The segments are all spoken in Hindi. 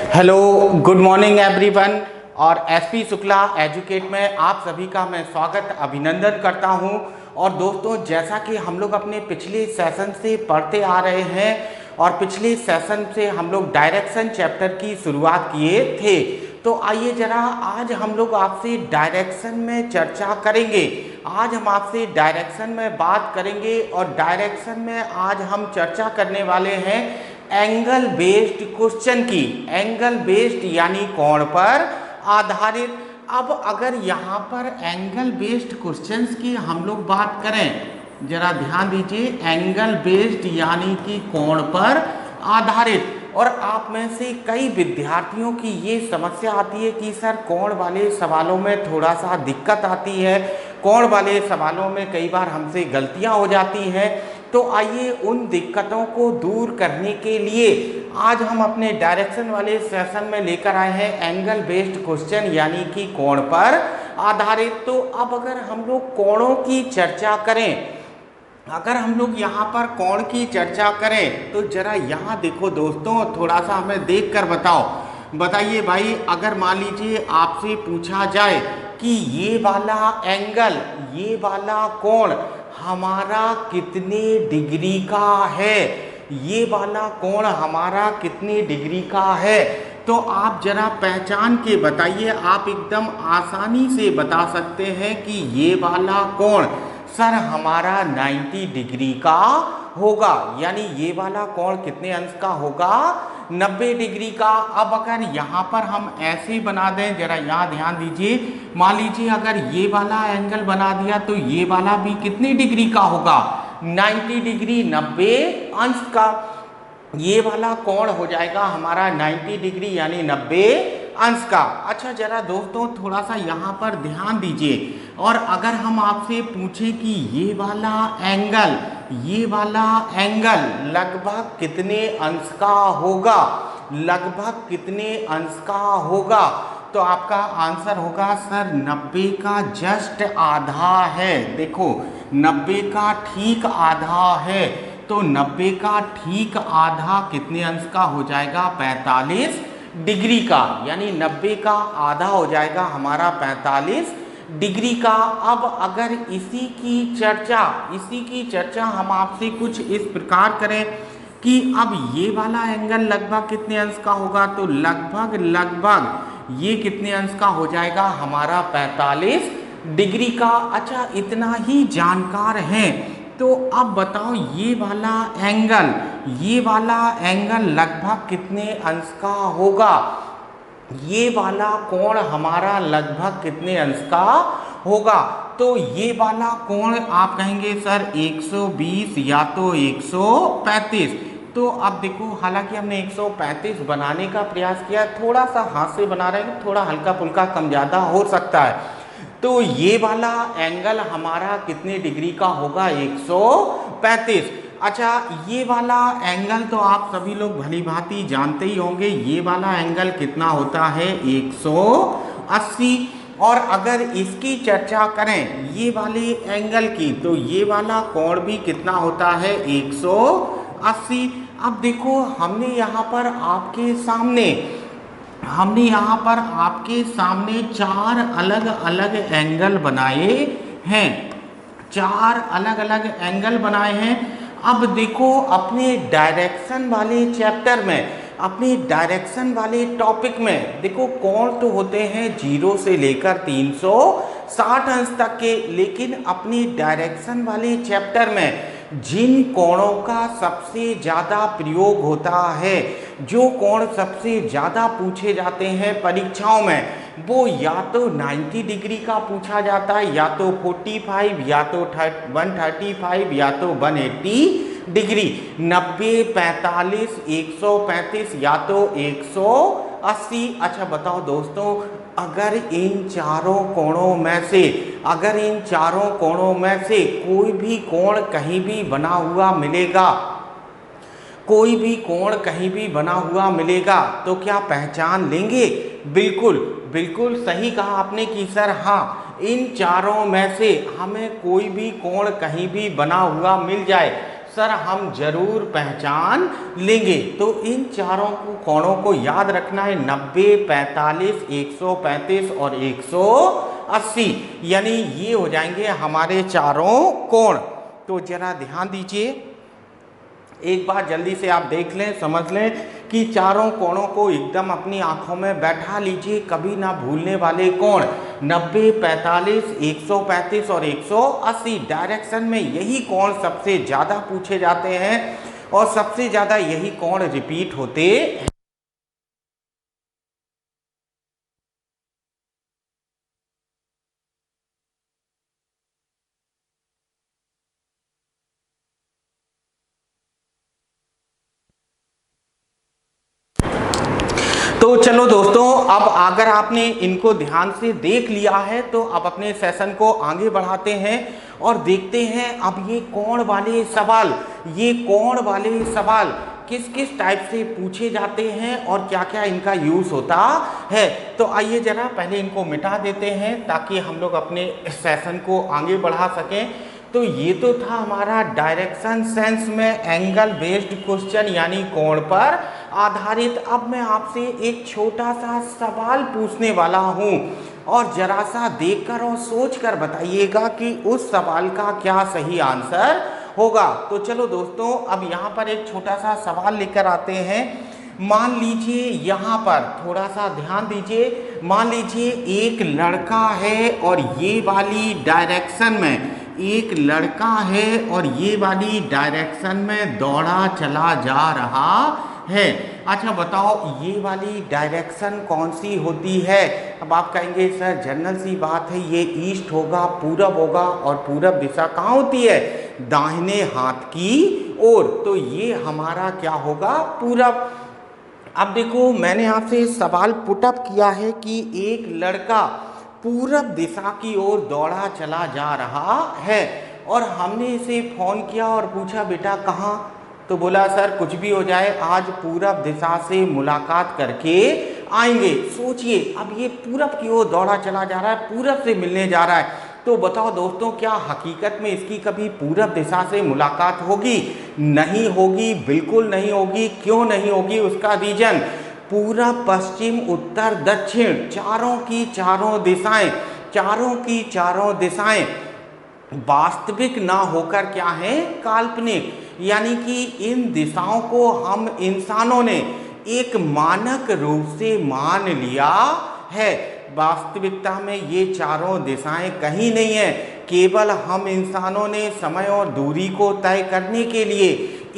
Hello, good morning everyone. और एसपी शुक्ला एजुकेट में आप सभी का मैं स्वागत अभिनंदन करता हूं। और दोस्तों, जैसा कि हम लोग अपने पिछले सेशन से पढ़ते आ रहे हैं और पिछले सेशन से हम लोग डायरेक्शन चैप्टर की शुरुआत किए थे, तो आइए जरा आज हम लोग आपसे डायरेक्शन में चर्चा करेंगे। आज हम आपसे डायरेक्शन में बात करेंगे और डायरेक्शन में आज हम चर्चा करने वाले हैं एंगल बेस्ड क्वेश्चन की। एंगल बेस्ड यानी कोण पर आधारित। अब अगर यहाँ पर एंगल बेस्ड क्वेश्चंस की हम लोग बात करें, जरा ध्यान दीजिए, एंगल बेस्ड यानी कि कोण पर आधारित। और आप में से कई विद्यार्थियों की ये समस्या आती है कि सर कोण वाले सवालों में थोड़ा सा दिक्कत आती है, कोण वाले सवालों में कई बार हमसे गलतियां हो जाती हैं। तो आइए उन दिक्कतों को दूर करने के लिए आज हम अपने डायरेक्शन वाले सेशन में लेकर आए हैं एंगल बेस्ड क्वेश्चन यानी कि कोण पर आधारित। तो अब अगर हम लोग कोणों की चर्चा करें, अगर हम लोग यहाँ पर कोण की चर्चा करें तो जरा यहाँ देखो दोस्तों, थोड़ा सा हमें देख कर बताइए भाई, अगर मान लीजिए आपसे पूछा जाए कि ये वाला कोण हमारा कितने डिग्री का है, ये वाला कोण हमारा कितने डिग्री का है, तो आप जरा पहचान के बताइए। आप एकदम आसानी से बता सकते हैं कि ये वाला कोण सर हमारा 90 डिग्री का होगा, यानी ये वाला कोण कितने अंश का होगा, 90 डिग्री का। अब अगर यहाँ पर हम ऐसे बना दें, जरा यहाँ ध्यान दीजिए, मान लीजिए अगर ये वाला एंगल बना दिया तो ये वाला भी कितनी डिग्री का होगा, 90 डिग्री, 90 अंश का। ये वाला कोण हो जाएगा हमारा 90 डिग्री यानी 90 अंश का। अच्छा जरा दोस्तों थोड़ा सा यहाँ पर ध्यान दीजिए, और अगर हम आपसे पूछें कि ये वाला एंगल लगभग कितने अंश का होगा, लगभग कितने अंश का होगा, तो आपका आंसर होगा सर 90 का जस्ट आधा है। देखो 90 का ठीक आधा है, तो 90 का ठीक आधा कितने अंश का हो जाएगा, 45 डिग्री का, यानी 90 का आधा हो जाएगा हमारा 45 डिग्री का। अब अगर इसी की चर्चा हम आपसे कुछ इस प्रकार करें कि अब ये वाला एंगल लगभग कितने अंश का होगा, तो लगभग ये कितने अंश का हो जाएगा हमारा 45 डिग्री का। अच्छा इतना ही जानकार है, तो अब बताओ ये वाला एंगल लगभग कितने अंश का होगा, ये वाला कोण हमारा लगभग कितने अंश का होगा, तो ये वाला कोण आप कहेंगे सर 120 या तो 135। तो अब देखो, हालांकि हमने 135 बनाने का प्रयास किया, थोड़ा सा हाथ से बना रहे हैं, थोड़ा हल्का फुल्का कम ज़्यादा हो सकता है। तो ये वाला एंगल हमारा कितने डिग्री का होगा, 135। अच्छा ये वाला एंगल तो आप सभी लोग भली भांति जानते ही होंगे, ये वाला एंगल कितना होता है, 180। और अगर इसकी चर्चा करें ये वाले एंगल की, तो ये वाला कोण भी कितना होता है, 180। अब देखो हमने यहाँ पर आपके सामने चार अलग अलग एंगल बनाए हैं, चार अलग अलग एंगल बनाए हैं। अब देखो अपने डायरेक्शन वाले चैप्टर में, अपने डायरेक्शन वाले टॉपिक में देखो कोण तो होते हैं 0 से लेकर 360 अंश तक के, लेकिन अपने डायरेक्शन वाले चैप्टर में जिन कोणों का सबसे ज़्यादा प्रयोग होता है, जो कोण सबसे ज़्यादा पूछे जाते हैं परीक्षाओं में, वो या तो 90 डिग्री का पूछा जाता है, या तो 45, या तो 135, या तो 180 डिग्री, 90, 45, 135 या तो 180। अच्छा बताओ दोस्तों, अगर इन चारों कोणों में से कोई भी कोण कहीं भी बना हुआ मिलेगा, तो क्या पहचान लेंगे? बिल्कुल सही कहा आपने कि सर हाँ, इन चारों में से हमें कोई भी कोण कहीं भी बना हुआ मिल जाए, सर हम जरूर पहचान लेंगे। तो इन चारों कोणों को याद रखना है, 90, 45, 135 और 180, यानी ये हो जाएंगे हमारे चारों कोण। तो जरा ध्यान दीजिए, एक बार जल्दी से आप देख लें, समझ लें कि चारों कोणों को एकदम अपनी आंखों में बैठा लीजिए, कभी ना भूलने वाले कोण 90, 45, 135 और 180। डायरेक्शन में यही कोण सबसे ज़्यादा पूछे जाते हैं और सबसे ज़्यादा यही कोण रिपीट होते हैं। तो चलो दोस्तों, अब अगर आपने इनको ध्यान से देख लिया है तो अब अपने सेशन को आगे बढ़ाते हैं और देखते हैं अब ये कोण वाले सवाल किस किस टाइप से पूछे जाते हैं और क्या क्या इनका यूज होता है। तो आइए जरा पहले इनको मिटा देते हैं ताकि हम लोग अपने सेशन को आगे बढ़ा सकें। तो ये तो था हमारा डायरेक्शन सेंस में एंगल बेस्ड क्वेश्चन, यानी कोण पर आधारित। अब मैं आपसे एक छोटा सा सवाल पूछने वाला हूं और जरा सा देखकर और सोचकर बताइएगा कि उस सवाल का क्या सही आंसर होगा। तो चलो दोस्तों, अब यहाँ पर एक छोटा सा सवाल लेकर आते हैं। मान लीजिए यहाँ पर थोड़ा सा ध्यान दीजिए, मान लीजिए एक लड़का है और ये वाली डायरेक्शन में एक लड़का है और ये वाली डायरेक्शन में दौड़ा चला जा रहा है। अच्छा बताओ ये वाली डायरेक्शन कौन सी होती है। अब आप कहेंगे सर जनरल सी बात है, ये ईस्ट होगा, पूरब होगा, और पूरब दिशा कहाँ होती है, दाहिने हाथ की ओर। तो ये हमारा क्या होगा, पूरब। अब देखो मैंने आपसे सवाल पुटअप किया है कि एक लड़का पूरब दिशा की ओर दौड़ा चला जा रहा है और हमने इसे फोन किया और पूछा बेटा कहाँ, तो बोला सर कुछ भी हो जाए आज पूरब दिशा से मुलाकात करके आएंगे। सोचिए अब ये पूरब की ओर दौड़ा चला जा रहा है, पूरब से मिलने जा रहा है। तो बताओ दोस्तों क्या हकीकत में इसकी कभी पूरब दिशा से मुलाकात होगी? नहीं होगी, बिल्कुल नहीं होगी। क्यों नहीं होगी, उसका रीजन पूरब, पश्चिम, उत्तर, दक्षिण, चारों की चारों दिशाएं वास्तविक ना होकर क्या है, काल्पनिक। यानी कि इन दिशाओं को हम इंसानों ने एक मानक रूप से मान लिया है। वास्तविकता में ये चारों दिशाएं कहीं नहीं है, केवल हम इंसानों ने समय और दूरी को तय करने के लिए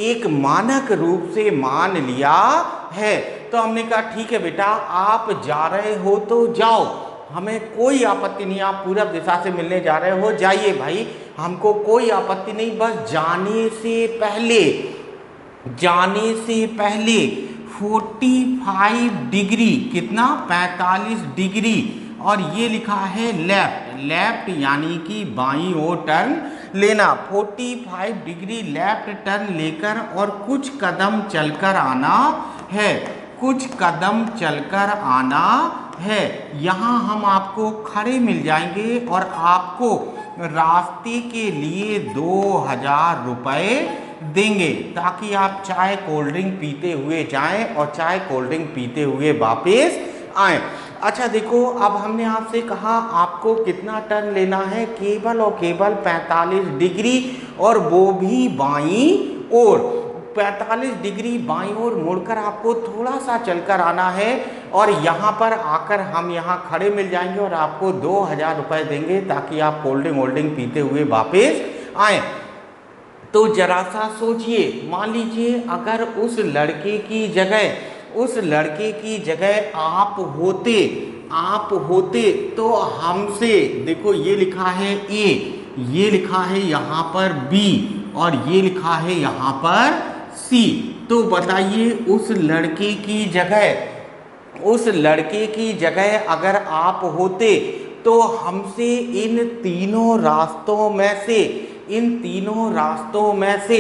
एक मानक रूप से मान लिया है। तो हमने कहा ठीक है बेटा आप जा रहे हो तो जाओ, हमें कोई आपत्ति नहीं, आप पूरब दिशा से मिलने जा रहे हो जाइए भाई, हमको कोई आपत्ति नहीं। बस जाने से पहले 45 डिग्री, कितना 45 डिग्री, और ये लिखा है लेफ्ट यानी कि बाईं ओर टर्न लेना। 45 डिग्री लेफ्ट टर्न लेकर और कुछ कदम चलकर आना है। यहाँ हम आपको खड़े मिल जाएंगे और आपको रास्ते के लिए 2000 रुपये देंगे ताकि आप चाय कोल्ड ड्रिंक पीते हुए जाएं और चाय कोल्ड ड्रिंक पीते हुए वापस आएं। अच्छा देखो अब हमने आपसे कहा आपको कितना टर्न लेना है, केवल और केवल 45 डिग्री, और वो भी बाईं ओर। 45 डिग्री बाईं ओर मुड़कर आपको थोड़ा सा चलकर आना है और यहाँ पर आकर हम यहाँ खड़े मिल जाएंगे और आपको 2000 रुपये देंगे ताकि आप कोल्ड ड्रिंक पीते हुए वापस आएँ। तो जरा सा सोचिए, मान लीजिए अगर उस लड़के की जगह आप होते तो हमसे, देखो ये लिखा है ए, ये लिखा है यहाँ पर बी और ये लिखा है यहाँ पर सी। तो बताइए उस लड़के की जगह अगर आप होते तो हमसे इन तीनों रास्तों में से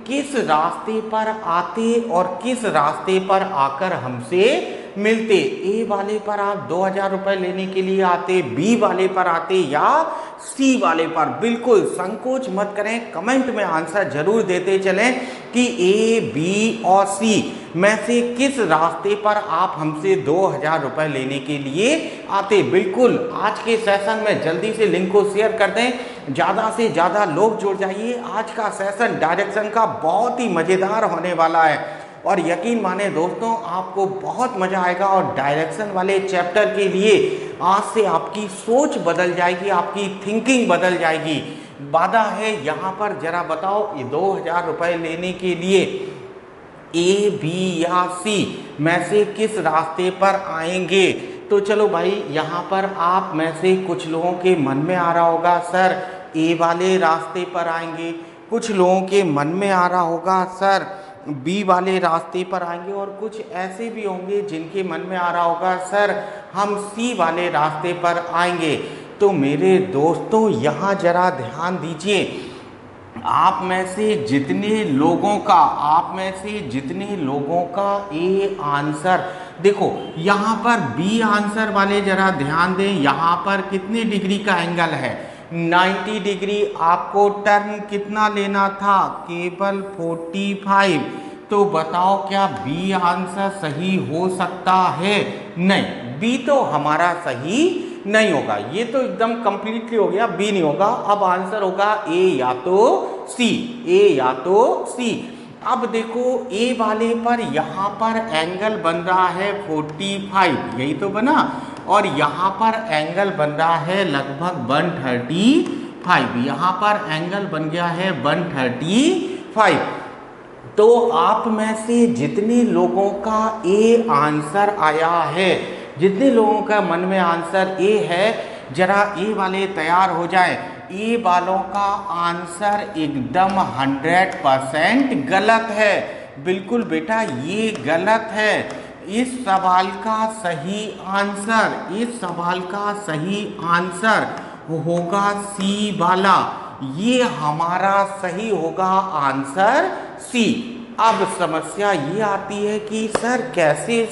किस रास्ते पर आते और किस रास्ते पर आकर हमसे मिलते। ए वाले पर आप 2000 रुपये लेने के लिए आते, बी वाले पर आते या सी वाले पर बिल्कुल संकोच मत करें, कमेंट में आंसर जरूर देते चलें कि ए, बी और सी में से किस रास्ते पर आप हमसे 2000 रुपये लेने के लिए आते। बिल्कुल आज के सेशन में जल्दी से लिंक को शेयर कर दें, ज़्यादा से ज़्यादा लोग जुड़ जाइए। आज का सेशन डायरेक्शन का बहुत ही मज़ेदार होने वाला है और यकीन माने दोस्तों आपको बहुत मज़ा आएगा और डायरेक्शन वाले चैप्टर के लिए आज से आपकी सोच बदल जाएगी, आपकी थिंकिंग बदल जाएगी। वादा है यहाँ पर। जरा बताओ ये 2000 रुपये लेने के लिए ए, बी या सी में से किस रास्ते पर आएंगे। तो चलो भाई यहाँ पर आप में से कुछ लोगों के मन में आ रहा होगा सर ए वाले रास्ते पर आएंगे, कुछ लोगों के मन में आ रहा होगा सर बी वाले रास्ते पर आएंगे और कुछ ऐसे भी होंगे जिनके मन में आ रहा होगा सर हम सी वाले रास्ते पर आएंगे। तो मेरे दोस्तों यहाँ जरा ध्यान दीजिए, आप में से जितने लोगों का ए आंसर, देखो यहाँ पर बी आंसर वाले जरा ध्यान दें, यहाँ पर कितने डिग्री का एंगल है 90 डिग्री। आपको टर्न कितना लेना था केवल 45। तो बताओ क्या बी आंसर सही हो सकता है? नहीं, बी तो हमारा सही नहीं होगा, ये तो एकदम कंप्लीटली हो गया, बी नहीं होगा। अब आंसर होगा ए या तो सी, ए या तो सी। अब देखो ए वाले पर यहाँ पर एंगल बन रहा है 45, यही तो बना, और यहाँ पर एंगल बन रहा है लगभग 135, यहाँ पर एंगल बन गया है 135। तो आप में से जितने लोगों का ए आंसर आया है, जितने लोगों का मन में आंसर ए है, जरा ए वाले तैयार हो जाए। ए वालों का आंसर एकदम 100% गलत है। बिल्कुल बेटा ये गलत है। इस सवाल का सही आंसर होगा सी वाला, ये हमारा सही होगा आंसर सी। अब समस्या ये आती है कि सर कैसे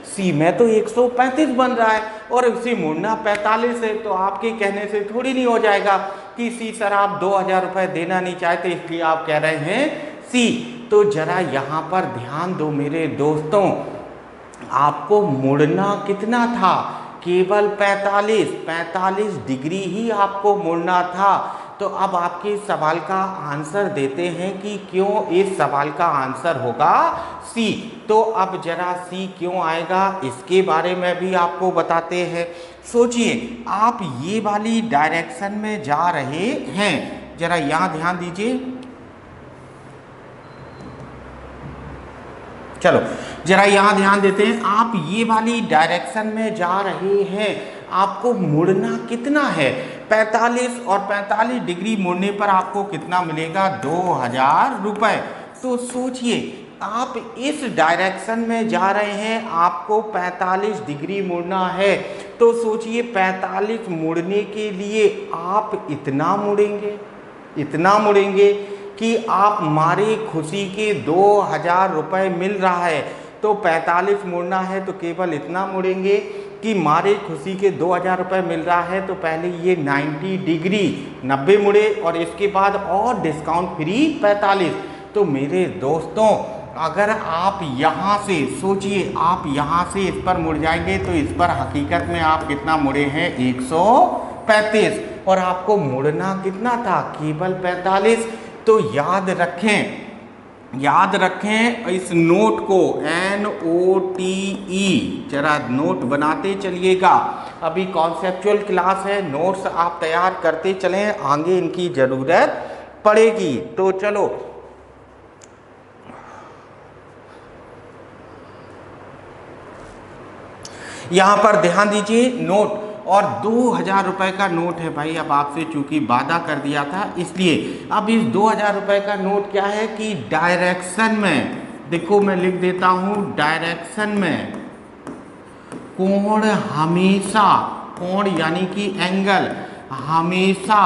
सी में तो 135 बन रहा है और इसी मुड़ना 45 है, तो आपके कहने से थोड़ी नहीं हो जाएगा कि सी सर आप 2000 रुपये देना नहीं चाहते इसलिए आप कह रहे हैं सी। तो जरा यहाँ पर ध्यान दो मेरे दोस्तों, आपको मुड़ना कितना था केवल 45 डिग्री ही आपको मुड़ना था। तो अब आपके सवाल का आंसर देते हैं कि क्यों इस सवाल का आंसर होगा सी। तो अब जरा सी क्यों आएगा इसके बारे में भी आपको बताते हैं। सोचिए आप ये वाली डायरेक्शन में जा रहे हैं, जरा यहाँ ध्यान दीजिए। चलो जरा यहाँ ध्यान देते हैं, आप ये वाली डायरेक्शन में जा रहे हैं, आपको मुड़ना कितना है 45, और 45 डिग्री मुड़ने पर आपको कितना मिलेगा 2000 रुपये। तो सोचिए आप इस डायरेक्शन में जा रहे हैं, आपको 45 डिग्री मुड़ना है, तो सोचिए 45 मुड़ने के लिए आप इतना मुड़ेंगे कि आप मारे खुशी के 2000 रुपये मिल रहा है, तो 45 मुड़ना है तो केवल इतना मुड़ेंगे कि मारे खुशी के 2000 रुपये मिल रहा है, तो पहले ये 90 डिग्री 90 मुड़े और इसके बाद और डिस्काउंट फ्री 45। तो मेरे दोस्तों अगर आप यहाँ से सोचिए, आप यहाँ से इस पर मुड़ जाएंगे तो इस पर हकीकत में आप कितना मुड़े हैं 135, और आपको मुड़ना कितना था केवल 45। तो याद रखें इस नोट को, NOTE, जरा नोट बनाते चलिएगा। अभी कॉन्सेप्चुअल क्लास है, नोट्स आप तैयार करते चलें, आगे इनकी ज़रूरत पड़ेगी। तो चलो यहाँ पर ध्यान दीजिए, नोट और 2000 रुपये का नोट है भाई। अब आपसे चूंकि वादा कर दिया था इसलिए अब इस 2000 रुपये का नोट क्या है कि डायरेक्शन में, देखो मैं लिख देता हूँ, डायरेक्शन में कोण हमेशा, कोण यानी कि एंगल, हमेशा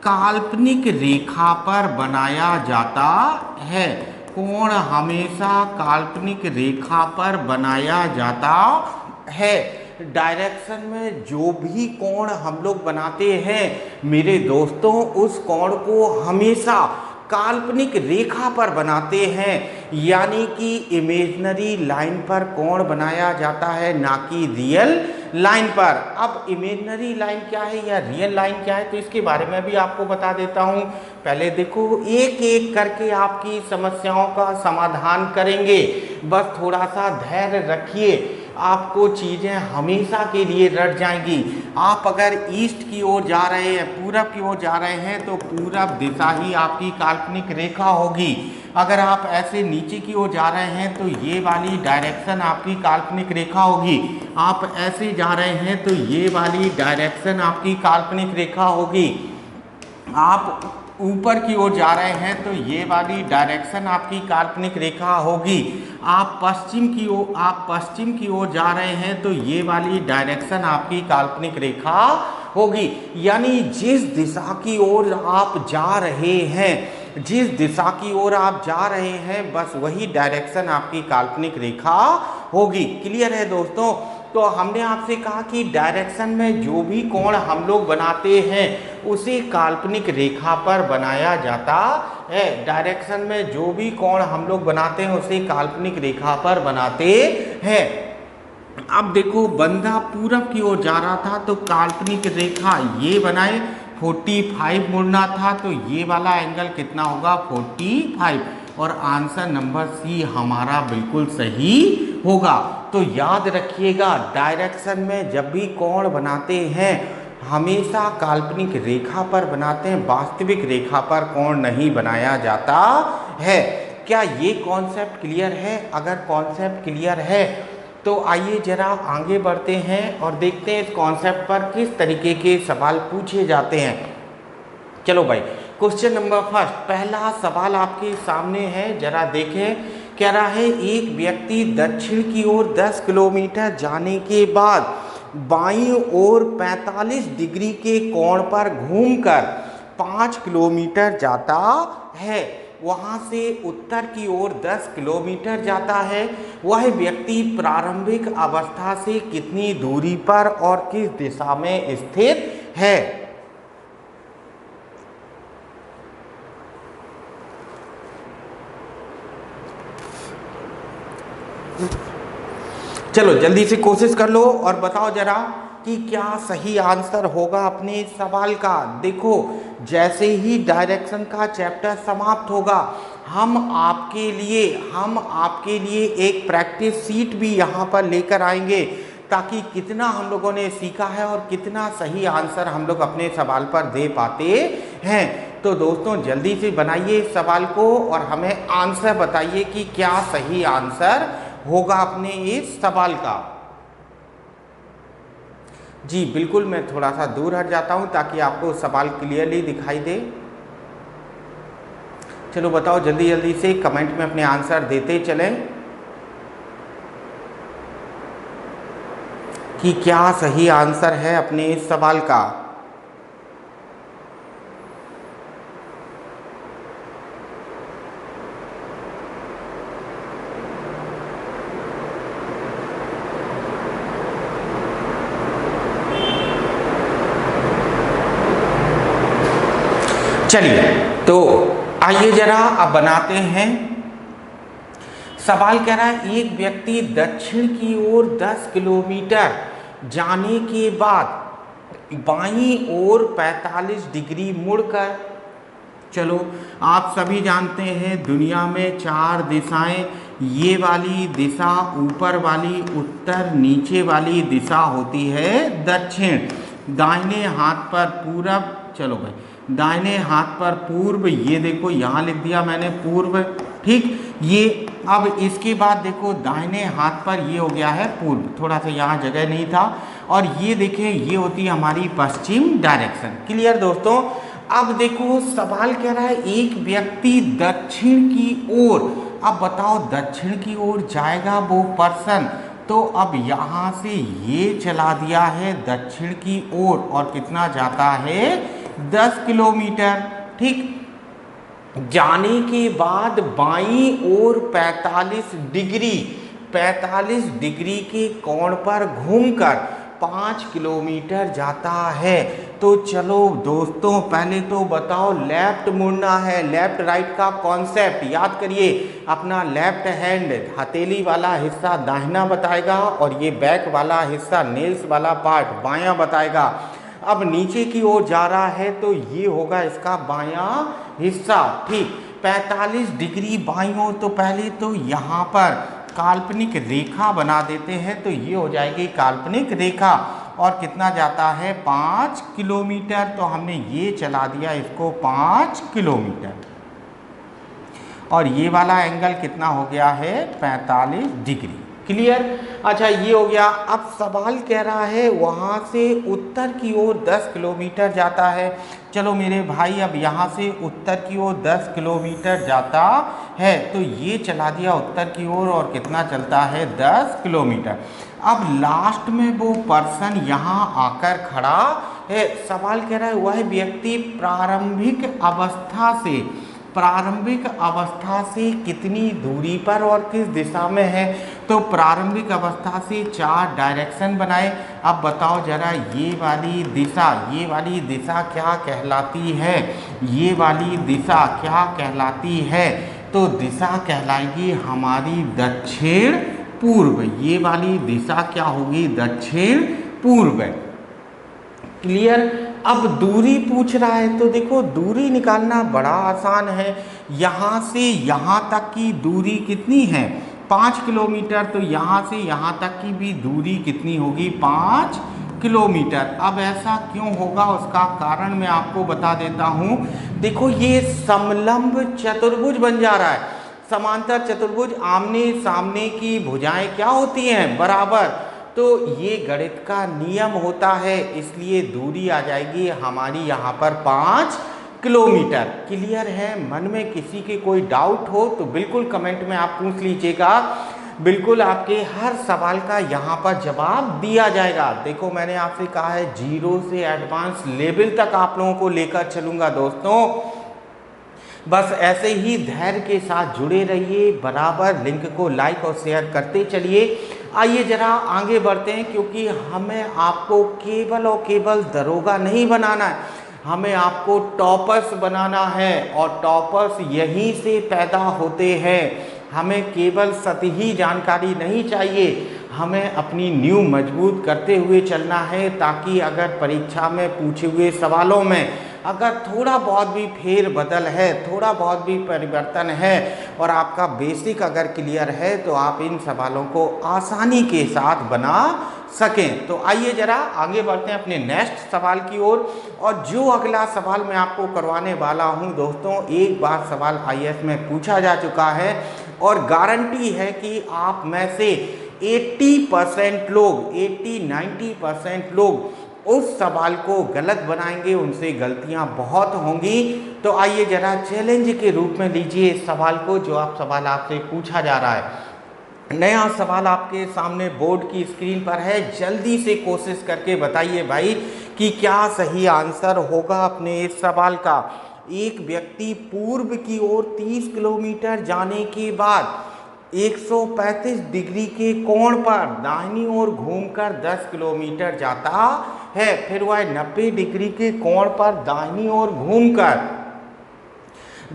काल्पनिक रेखा पर बनाया जाता है। कोण हमेशा काल्पनिक रेखा पर बनाया जाता है। डायरेक्शन में जो भी कोण हम लोग बनाते हैं मेरे दोस्तों, उस कोण को हमेशा काल्पनिक रेखा पर बनाते हैं, यानी कि इमेजिनरी लाइन पर कोण बनाया जाता है, ना कि रियल लाइन पर। अब इमेजिनरी लाइन क्या है या रियल लाइन क्या है, तो इसके बारे में भी आपको बता देता हूं। पहले देखो, एक एक करके आपकी समस्याओं का समाधान करेंगे, बस थोड़ा सा धैर्य रखिए, आपको चीज़ें हमेशा के लिए रट जाएंगी। आप अगर ईस्ट की ओर जा रहे हैं, पूरब की ओर जा रहे हैं, तो पूरब दिशा ही आपकी काल्पनिक रेखा होगी। अगर आप ऐसे नीचे की ओर जा रहे हैं तो ये वाली डायरेक्शन आपकी काल्पनिक रेखा होगी। आप ऐसे जा रहे हैं तो ये वाली डायरेक्शन आपकी काल्पनिक रेखा होगी। आप ऊपर की ओर जा रहे हैं तो ये वाली डायरेक्शन आपकी काल्पनिक रेखा होगी। आप पश्चिम की ओर जा रहे हैं तो ये वाली डायरेक्शन आपकी काल्पनिक रेखा होगी। यानी जिस दिशा की ओर आप जा रहे हैं, जिस दिशा की ओर आप जा रहे हैं, बस वही डायरेक्शन आपकी काल्पनिक रेखा होगी। क्लियर है दोस्तों? तो हमने आपसे कहा कि डायरेक्शन में जो भी कोण हम लोग बनाते हैं उसे काल्पनिक रेखा पर बनाया जाता है। डायरेक्शन में जो भी कोण हम लोग बनाते हैं उसे काल्पनिक रेखा पर बनाते हैं। अब देखो, बंदा पूरब की ओर जा रहा था तो काल्पनिक रेखा ये बनाए, 45 मुड़ना था तो ये वाला एंगल कितना होगा, 45, और आंसर नंबर सी हमारा बिल्कुल सही होगा। तो याद रखिएगा, डायरेक्शन में जब भी कोण बनाते हैं हमेशा काल्पनिक रेखा पर बनाते हैं, वास्तविक रेखा पर कोण नहीं बनाया जाता है। क्या ये कॉन्सेप्ट क्लियर है? अगर कॉन्सेप्ट क्लियर है तो आइए जरा आगे बढ़ते हैं और देखते हैं इस कॉन्सेप्ट पर किस तरीके के सवाल पूछे जाते हैं। चलो भाई, क्वेश्चन नंबर फर्स्ट, पहला सवाल आपके सामने है, जरा देखें। कह रहा है एक व्यक्ति दक्षिण की ओर 10 किलोमीटर जाने के बाद बाईं ओर 45 डिग्री के कोण पर घूमकर 5 किलोमीटर जाता है। वहाँ से उत्तर की ओर 10 किलोमीटर जाता है। वह व्यक्ति प्रारंभिक अवस्था से कितनी दूरी पर और किस दिशा में स्थित है? चलो जल्दी से कोशिश कर लो और बताओ जरा कि क्या सही आंसर होगा अपने सवाल का। देखो, जैसे ही डायरेक्शन का चैप्टर समाप्त होगा हम आपके लिए एक प्रैक्टिस सीट भी यहाँ पर लेकर आएंगे, ताकि कितना हम लोगों ने सीखा है और कितना सही आंसर हम लोग अपने सवाल पर दे पाते हैं। तो दोस्तों जल्दी से बनाइए इस सवाल को और हमें आंसर बताइए कि क्या सही आंसर होगा अपने इस सवाल का। जी बिल्कुल, मैं थोड़ा सा दूर हट जाता हूं ताकि आपको सवाल क्लियरली दिखाई दे। चलो बताओ जल्दी जल्दी से, कमेंट में अपने आंसर देते चलें कि क्या सही आंसर है अपने इस सवाल का। चलिए तो आइए जरा अब बनाते हैं। सवाल कह रहा है एक व्यक्ति दक्षिण की ओर 10 किलोमीटर जाने के बाद बाईं ओर 45 डिग्री मुड़कर, चलो आप सभी जानते हैं दुनिया में 4 दिशाएं, ये वाली दिशा ऊपर वाली उत्तर, नीचे वाली दिशा होती है दक्षिण, दाहिने हाथ पर पूरब, चलो भाई दाहिने हाथ पर पूर्व, ये देखो यहाँ लिख दिया मैंने पूर्व, ठीक। ये अब इसके बाद देखो दाहिने हाथ पर ये हो गया है पूर्व, थोड़ा सा यहाँ जगह नहीं था, और ये देखें ये होती है हमारी पश्चिम डायरेक्शन। क्लियर दोस्तों? अब देखो सवाल कह रहा है एक व्यक्ति दक्षिण की ओर, अब बताओ दक्षिण की ओर जाएगा वो पर्सन, तो अब यहाँ से ये चला दिया है दक्षिण की ओर और कितना जाता है 10 किलोमीटर, ठीक। जाने के बाद बाईं ओर 45 डिग्री, 45 डिग्री के कोण पर घूमकर 5 किलोमीटर जाता है। तो चलो दोस्तों, पहले तो बताओ, लेफ्ट मुड़ना है, लेफ्ट राइट का कॉन्सेप्ट याद करिए। अपना लेफ्ट हैंड हथेली वाला हिस्सा दाहिना बताएगा और ये बैक वाला हिस्सा नेल्स वाला पार्ट बायां बताएगा। अब नीचे की ओर जा रहा है तो ये होगा इसका बायां हिस्सा। ठीक, 45 डिग्री बाईं ओर, तो पहले तो यहाँ पर काल्पनिक रेखा बना देते हैं, तो ये हो जाएगी काल्पनिक रेखा। और कितना जाता है? 5 किलोमीटर। तो हमने ये चला दिया इसको 5 किलोमीटर। और ये वाला एंगल कितना हो गया है? 45 डिग्री। क्लियर? अच्छा, ये हो गया। अब सवाल कह रहा है वहाँ से उत्तर की ओर 10 किलोमीटर जाता है। चलो मेरे भाई, अब यहाँ से उत्तर की ओर 10 किलोमीटर जाता है, तो ये चला दिया उत्तर की ओर और कितना चलता है? 10 किलोमीटर। अब लास्ट में वो पर्सन यहाँ आकर खड़ा है। सवाल कह रहा है वह व्यक्ति प्रारंभिक अवस्था से कितनी दूरी पर और किस दिशा में है? तो प्रारंभिक अवस्था से 4 डायरेक्शन बनाए। अब बताओ जरा, ये वाली दिशा क्या कहलाती है? ये वाली दिशा क्या कहलाती है? तो दिशा कहलाएगी हमारी दक्षिण पूर्व। ये वाली दिशा क्या होगी? दक्षिण पूर्व। क्लियर? अब दूरी पूछ रहा है, तो देखो दूरी निकालना बड़ा आसान है। यहाँ से यहाँ तक की दूरी कितनी है? 5 किलोमीटर। तो यहाँ से यहाँ तक की भी दूरी कितनी होगी? 5 किलोमीटर। अब ऐसा क्यों होगा, उसका कारण मैं आपको बता देता हूँ। देखो, ये समलंब चतुर्भुज बन जा रहा है। समांतर चतुर्भुज, आमने सामने की भुजाएं क्या होती हैं? बराबर। तो ये गणित का नियम होता है, इसलिए दूरी आ जाएगी हमारी यहाँ पर 5 किलोमीटर। क्लियर है? मन में किसी के कोई डाउट हो तो बिल्कुल कमेंट में आप पूछ लीजिएगा। बिल्कुल आपके हर सवाल का यहाँ पर जवाब दिया जाएगा। देखो, मैंने आपसे कहा है 0 से एडवांस लेवल तक आप लोगों को लेकर चलूँगा दोस्तों। बस ऐसे ही धैर्य के साथ जुड़े रहिए, बराबर लिंक को लाइक और शेयर करते चलिए। आइए जरा आगे बढ़ते हैं, क्योंकि हमें आपको केवल और केवल दरोगा नहीं बनाना है, हमें आपको टॉपर्स बनाना है। और टॉपर्स यहीं से पैदा होते हैं। हमें केवल सतही जानकारी नहीं चाहिए, हमें अपनी नींव मजबूत करते हुए चलना है, ताकि अगर परीक्षा में पूछे हुए सवालों में अगर थोड़ा बहुत भी फेर बदल है, थोड़ा बहुत भी परिवर्तन है और आपका बेसिक अगर क्लियर है, तो आप इन सवालों को आसानी के साथ बना सकें। तो आइए जरा आगे बढ़ते हैं अपने नेक्स्ट सवाल की ओर। और जो अगला सवाल मैं आपको करवाने वाला हूं दोस्तों, एक बार सवाल IAS में पूछा जा चुका है और गारंटी है कि आप में से 80% लोग, 80-90% लोग उस सवाल को गलत बनाएंगे, उनसे गलतियां बहुत होंगी। तो आइए जरा चैलेंज के रूप में लीजिए इस सवाल को, जो सवाल आपसे पूछा जा रहा है। नया सवाल आपके सामने बोर्ड की स्क्रीन पर है। जल्दी से कोशिश करके बताइए भाई कि क्या सही आंसर होगा अपने इस सवाल का। एक व्यक्ति पूर्व की ओर 30 किलोमीटर जाने के बाद 135 डिग्री के कोण पर दाहिनी ओर घूमकर 10 किलोमीटर जाता है। फिर वह 90 डिग्री के कोण पर दाहिनी ओर घूमकर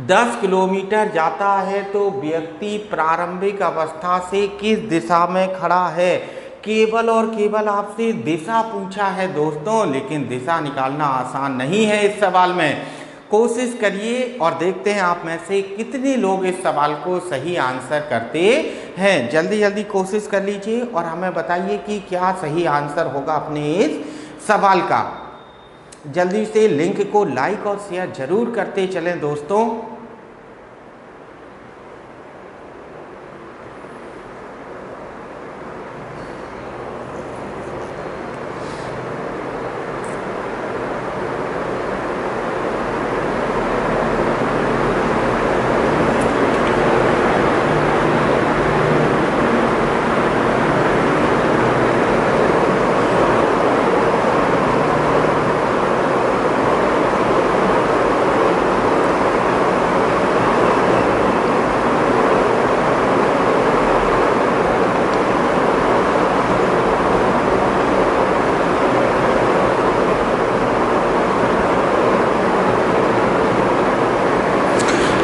10 किलोमीटर जाता है। तो व्यक्ति प्रारंभिक अवस्था से किस दिशा में खड़ा है? केवल और केवल आपसे दिशा पूछा है दोस्तों, लेकिन दिशा निकालना आसान नहीं है इस सवाल में। कोशिश करिए और देखते हैं आप में से कितने लोग इस सवाल को सही आंसर करते हैं। जल्दी जल्दी कोशिश कर लीजिए और हमें बताइए कि क्या सही आंसर होगा अपने इस सवाल का। जल्दी से लिंक को लाइक और शेयर जरूर करते चलें दोस्तों।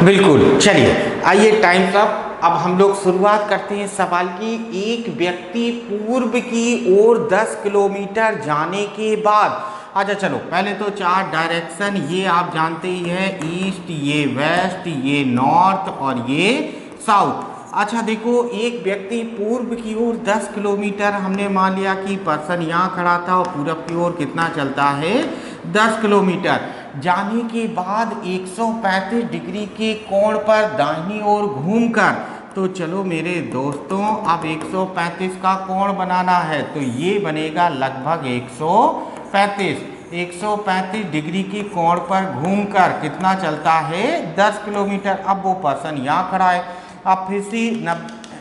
बिल्कुल। चलिए आइए टाइम्स अप। अब हम लोग शुरुआत करते हैं सवाल की। एक व्यक्ति पूर्व की ओर 10 किलोमीटर जाने के बाद, अच्छा चलो पहले तो चार डायरेक्शन ये आप जानते ही हैं, ईस्ट, ये वेस्ट, ये नॉर्थ और ये साउथ। अच्छा देखो, एक व्यक्ति पूर्व की ओर 10 किलोमीटर, हमने मान लिया कि पर्सन यहाँ खड़ा था और पूरब की ओर कितना चलता है 10 किलोमीटर जाने के बाद 135 डिग्री के कोण पर दाहिनी ओर घूमकर, तो चलो मेरे दोस्तों अब 135 का कोण बनाना है, तो ये बनेगा लगभग 135 डिग्री की कोण पर घूमकर कितना चलता है 10 किलोमीटर। अब वो पर्सन यहाँ खड़ा है, अब फिर से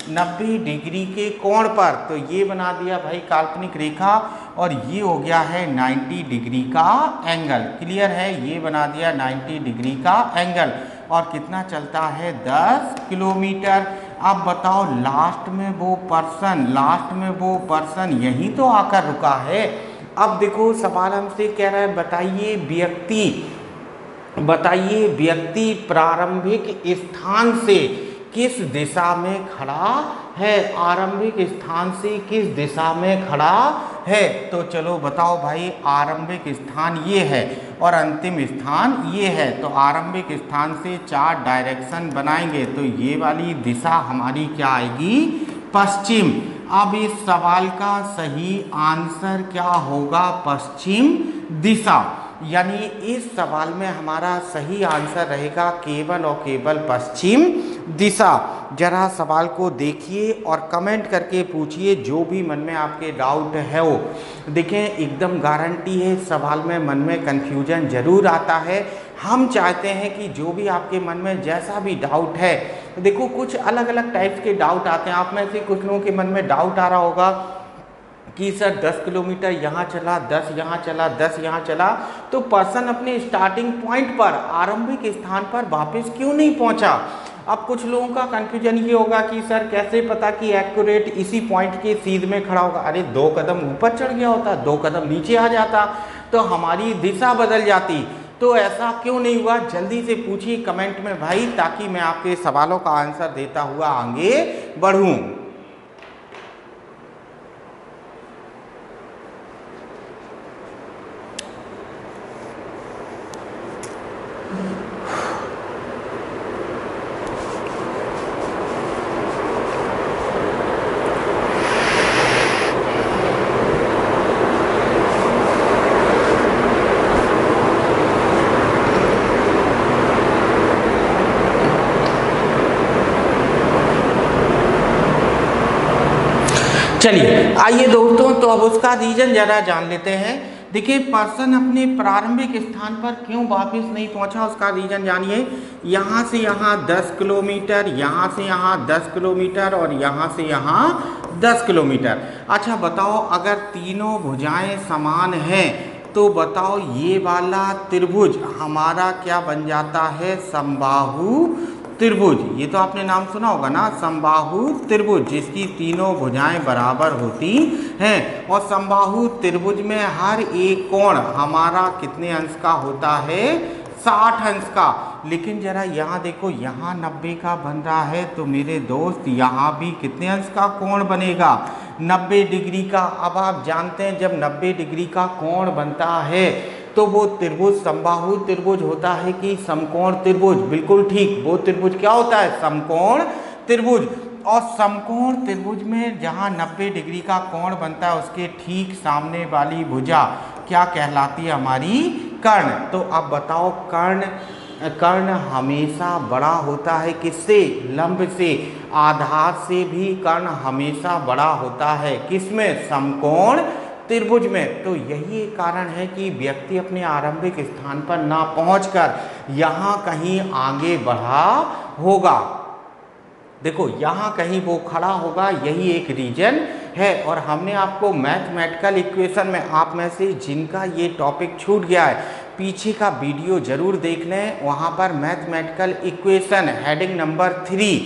90 डिग्री के कोण पर, तो ये बना दिया भाई काल्पनिक रेखा और ये हो गया है 90 डिग्री का एंगल। क्लियर है, ये बना दिया 90 डिग्री का एंगल और कितना चलता है 10 किलोमीटर। अब बताओ लास्ट में वो पर्सन यहीं तो आकर रुका है। अब देखो सवाल हमसे कह रहा है बताइए व्यक्ति प्रारंभिक स्थान से किस दिशा में खड़ा है, आरंभिक स्थान से किस दिशा में खड़ा है। तो चलो बताओ भाई, आरंभिक स्थान ये है और अंतिम स्थान ये है, तो आरंभिक स्थान से चार डायरेक्शन बनाएंगे, तो ये वाली दिशा हमारी क्या आएगी, पश्चिम। अब इस सवाल का सही आंसर क्या होगा, पश्चिम दिशा। यानी इस सवाल में हमारा सही आंसर रहेगा केवल और केवल पश्चिम दिशा। जरा सवाल को देखिए और कमेंट करके पूछिए जो भी मन में आपके डाउट है वो। देखें एकदम गारंटी है सवाल में मन में कन्फ्यूजन जरूर आता है। हम चाहते हैं कि जो भी आपके मन में जैसा भी डाउट है, देखो कुछ अलग अलग टाइप्स के डाउट आते हैं। आप में से कुछ लोगों के मन में डाउट आ रहा होगा कि सर 10 किलोमीटर यहाँ चला, 10 यहाँ चला, 10 यहाँ चला, तो पर्सन अपने स्टार्टिंग पॉइंट पर, आरंभिक स्थान पर वापस क्यों नहीं पहुँचा। अब कुछ लोगों का कन्फ्यूजन ये होगा कि सर कैसे पता कि एक्यूरेट इसी पॉइंट के सीध में खड़ा होगा। अरे 2 कदम ऊपर चढ़ गया होता, 2 कदम नीचे आ जाता तो हमारी दिशा बदल जाती। तो ऐसा क्यों नहीं हुआ, जल्दी से पूछिए कमेंट में भाई, ताकि मैं आपके सवालों का आंसर देता हुआ आगे बढ़ूँ। चलिए आइए दोस्तों, तो अब उसका रीजन जरा जान लेते हैं। देखिए पर्सन अपने प्रारंभिक स्थान पर क्यों वापस नहीं पहुंचा, उसका रीजन जानिए। यहाँ से यहाँ 10 किलोमीटर, यहाँ से यहाँ 10 किलोमीटर और यहाँ से यहाँ 10 किलोमीटर। अच्छा बताओ, अगर तीनों भुजाएं समान हैं तो बताओ ये वाला त्रिभुज हमारा क्या बन जाता है, समबाहु त्रिभुज। ये तो आपने नाम सुना होगा ना, समबाहु त्रिभुज, जिसकी तीनों भुजाएं बराबर होती हैं। और समबाहु त्रिभुज में हर एक कोण हमारा कितने अंश का होता है, 60 अंश का। लेकिन जरा यहाँ देखो, यहाँ 90 का बन रहा है, तो मेरे दोस्त यहाँ भी कितने अंश का कोण बनेगा, 90 डिग्री का। अब आप जानते हैं जब 90 डिग्री का कोण बनता है तो वो त्रिभुज समबाहु त्रिभुज होता है कि समकोण त्रिभुज। बिल्कुल ठीक, वो त्रिभुज क्या होता है, समकोण त्रिभुज। और समकोण त्रिभुज में जहाँ 90 डिग्री का कोण बनता है उसके ठीक सामने वाली भुजा क्या कहलाती है, हमारी कर्ण। तो अब बताओ, कर्ण हमेशा बड़ा होता है किससे, लंब से। आधार से भी कर्ण हमेशा बड़ा होता है, किसमें, समकोण त्रिभुज में। तो यही एक कारण है कि व्यक्ति अपने आरंभिक स्थान पर ना पहुंचकर यहाँ कहीं आगे बढ़ा होगा। देखो यहाँ कहीं वो खड़ा होगा, यही एक रीजन है। और हमने आपको मैथमेटिकल इक्वेशन में, आप में से जिनका ये टॉपिक छूट गया है, पीछे का वीडियो जरूर देख लें, वहाँ पर मैथमेटिकल इक्वेशन हेडिंग नंबर 3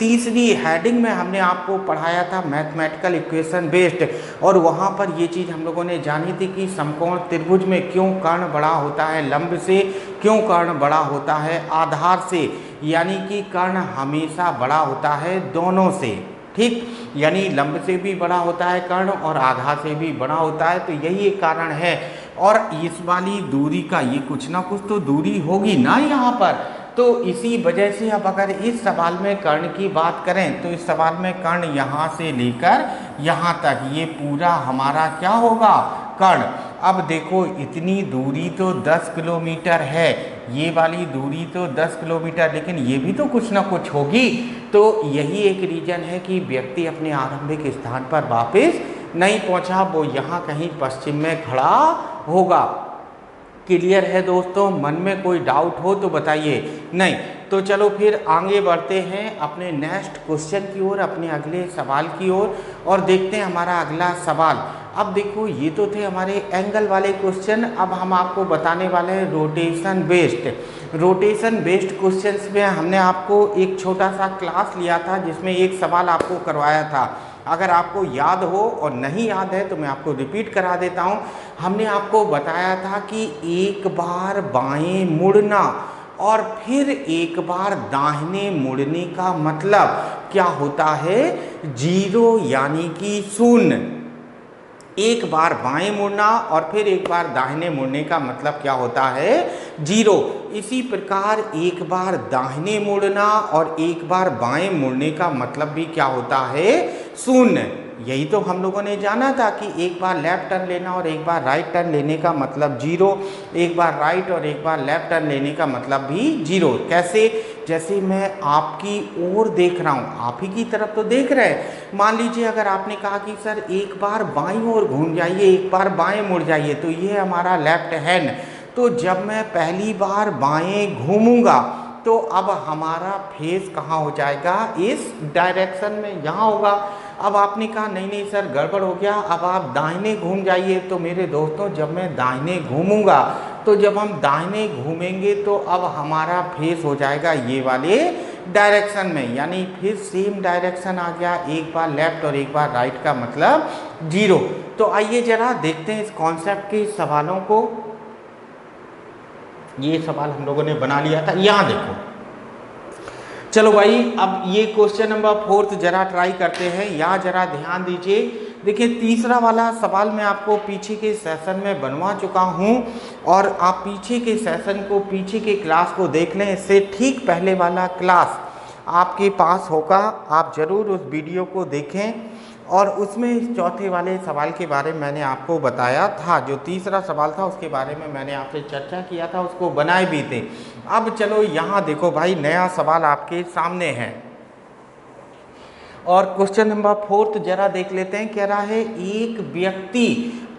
तीसरी हेडिंग में हमने आपको पढ़ाया था मैथमेटिकल इक्वेशन बेस्ड, और वहाँ पर ये चीज़ हम लोगों ने जानी थी कि समकोण त्रिभुज में क्यों कर्ण बड़ा होता है लंब से, क्यों कर्ण बड़ा होता है आधार से, यानी कि कर्ण हमेशा बड़ा होता है दोनों से, ठीक, यानी लंब से भी बड़ा होता है कर्ण और आधार से भी बड़ा होता है। तो यही एक कारण है। और इस वाली दूरी का ये कुछ ना कुछ तो दूरी होगी ना यहाँ पर, तो इसी वजह से अब अगर इस सवाल में कर्ण की बात करें तो इस सवाल में कर्ण यहाँ से लेकर यहाँ तक ये पूरा हमारा क्या होगा, कर्ण। अब देखो इतनी दूरी तो 10 किलोमीटर है, ये वाली दूरी तो 10 किलोमीटर, लेकिन ये भी तो कुछ ना कुछ होगी। तो यही एक रीजन है कि व्यक्ति अपने आरंभिक स्थान पर वापस नहीं पहुंचा, वो यहाँ कहीं पश्चिम में खड़ा होगा। क्लियर है दोस्तों? मन में कोई डाउट हो तो बताइए। नहीं तो चलो फिर आगे बढ़ते हैं अपने नेक्स्ट क्वेश्चन की ओर, अपने अगले सवाल की ओर, और देखते हैं हमारा अगला सवाल। अब देखो ये तो थे हमारे एंगल वाले क्वेश्चन, अब हम आपको बताने वाले हैं rotation based. Rotation based questions में हमने आपको एक छोटा सा क्लास लिया था जिसमें एक सवाल आपको करवाया था। अगर आपको याद हो और नहीं याद है तो मैं आपको रिपीट करा देता हूँ। हमने आपको बताया था कि एक बार बाएं मुड़ना और फिर एक बार दाहिने मुड़ने का मतलब क्या होता है, 0 यानी कि शून्य। एक बार बाएं मुड़ना और फिर एक बार दाहिने मुड़ने का मतलब क्या होता है, 0। इसी प्रकार एक बार दाहिने मुड़ना और एक बार बाएं मुड़ने का मतलब भी क्या होता है, 0। यही तो हम लोगों ने जाना था कि एक बार लेफ्ट टर्न लेना और एक बार राइट टर्न लेने का मतलब 0, एक बार राइट और एक बार लेफ्ट टर्न लेने का मतलब भी 0। कैसे? जैसे मैं आपकी ओर देख रहा हूँ, आप ही की तरफ तो देख रहे हैं। मान लीजिए अगर आपने कहा कि सर एक बार बाईं ओर घूम जाइए, एक बार बाएं मुड़ जाइए, तो ये हमारा लेफ्ट हैंड। तो जब मैं पहली बार बाएं घूमूंगा तो अब हमारा फेस कहाँ हो जाएगा, इस डायरेक्शन में, यहाँ होगा। अब आपने कहा नहीं नहीं सर गड़बड़ हो गया, अब आप दाहिने घूम जाइए। तो मेरे दोस्तों जब मैं दाहिने घूमूंगा तो जब हम दाहिने घूमेंगे तो अब हमारा फेस हो जाएगा ये वाले डायरेक्शन में, यानी फिर सेम डायरेक्शन आ गया, एक बार लेफ्ट और एक बार राइट का मतलब 0। तो आइए जरा देखते हैं इस कॉन्सेप्ट के सवालों को। ये सवाल हम लोगों ने बना लिया था, यहाँ देखो। चलो भाई अब ये क्वेश्चन नंबर 4 जरा ट्राई करते हैं, यहाँ जरा ध्यान दीजिए। देखिए तीसरा वाला सवाल मैं आपको पीछे के सेशन में बनवा चुका हूँ, और आप पीछे के सेशन को, पीछे के क्लास को देख लें। इससे ठीक पहले वाला क्लास आपके पास होगा, आप ज़रूर उस वीडियो को देखें। और उसमें चौथे वाले सवाल के बारे में मैंने आपको बताया था, जो तीसरा सवाल था उसके बारे में मैंने आपसे चर्चा किया था, उसको बनाए भी थे। अब चलो यहाँ देखो भाई, नया सवाल आपके सामने है और क्वेश्चन नंबर 4 जरा देख लेते हैं। कह रहा है एक व्यक्ति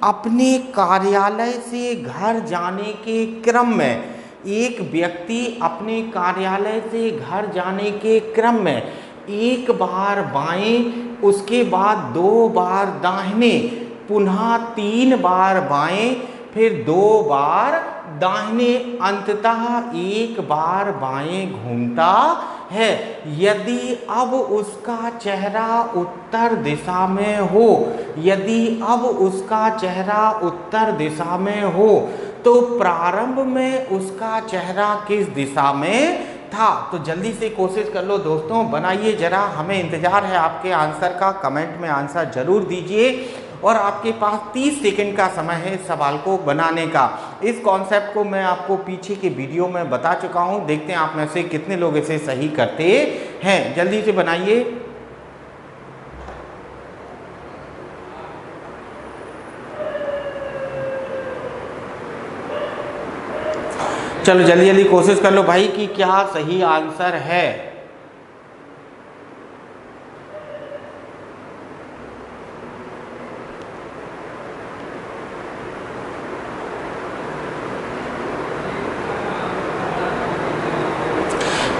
अपने कार्यालय से घर जाने के क्रम में, एक व्यक्ति अपने कार्यालय से घर जाने के क्रम में एक बार बाएं, उसके बाद 2 बार दाहिने, पुनः 3 बार बाएं, फिर 2 बार दाहिने, अंततः एक बार बाएं घूमता है। यदि अब उसका चेहरा उत्तर दिशा में हो, यदि अब उसका चेहरा उत्तर दिशा में हो तो प्रारंभ में उसका चेहरा किस दिशा में था। तो जल्दी से कोशिश कर लो दोस्तों, बनाइए जरा, हमें इंतजार है आपके आंसर का। कमेंट में आंसर जरूर दीजिए और आपके पास 30 सेकंड का समय है इस सवाल को बनाने का। इस कॉन्सेप्ट को मैं आपको पीछे के वीडियो में बता चुका हूं, देखते हैं आप में से कितने लोग इसे सही करते हैं। जल्दी से बनाइए। चलो जल्दी जल्दी कोशिश कर लो भाई कि क्या सही आंसर है।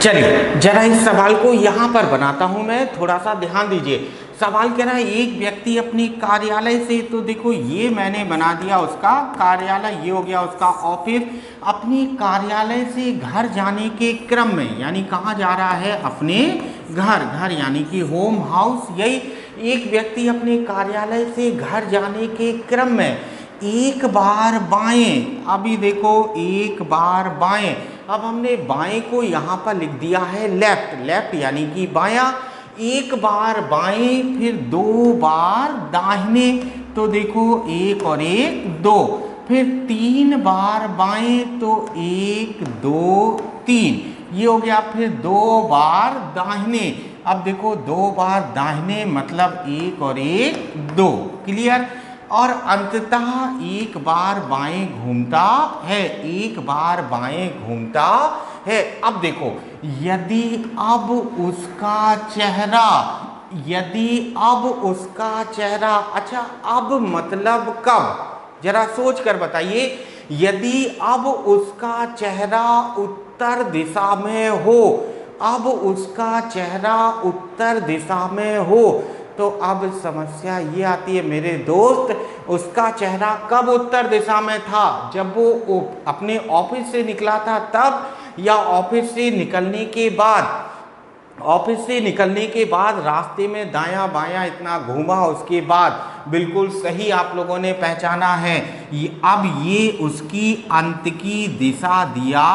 चलिए जरा इस सवाल को यहाँ पर बनाता हूँ मैं, थोड़ा सा ध्यान दीजिए। सवाल कह रहा है एक व्यक्ति अपने कार्यालय से, तो देखो ये मैंने बना दिया उसका कार्यालय, ये हो गया उसका ऑफिस। अपने कार्यालय से घर जाने के क्रम में, यानी कहाँ जा रहा है, अपने घर, घर यानी कि होम, हाउस। यही एक व्यक्ति अपने कार्यालय से घर जाने के क्रम में एक बार बाएं, अभी देखो एक बार बाएं, अब हमने बाएं को यहाँ पर लिख दिया है लेफ्ट, लेफ्ट यानी कि बायां। एक बार बाएं फिर दो बार दाहिने, तो देखो एक और एक दो, फिर तीन बार बाएं तो एक दो तीन, ये हो गया। फिर दो बार दाहिने, अब देखो दो बार दाहिने मतलब एक और एक दो, क्लियर। और अंततः एक बार बाएं घूमता है, एक बार बाएं घूमता है। अब देखो यदि अब उसका चेहरा, यदि अब उसका चेहरा, अच्छा अब मतलब कब, जरा सोच कर बताइए। यदि अब उसका चेहरा उत्तर दिशा में हो, अब उसका चेहरा उत्तर दिशा में हो, तो अब समस्या ये आती है मेरे दोस्त, उसका चेहरा कब उत्तर दिशा में था, जब वो अपने ऑफिस से निकला था तब, या ऑफिस से निकलने के बाद, ऑफिस से निकलने के बाद रास्ते में दायां बायां इतना घूमा उसके बाद। बिल्कुल सही आप लोगों ने पहचाना है। अब ये उसकी अंत की दिशा दिया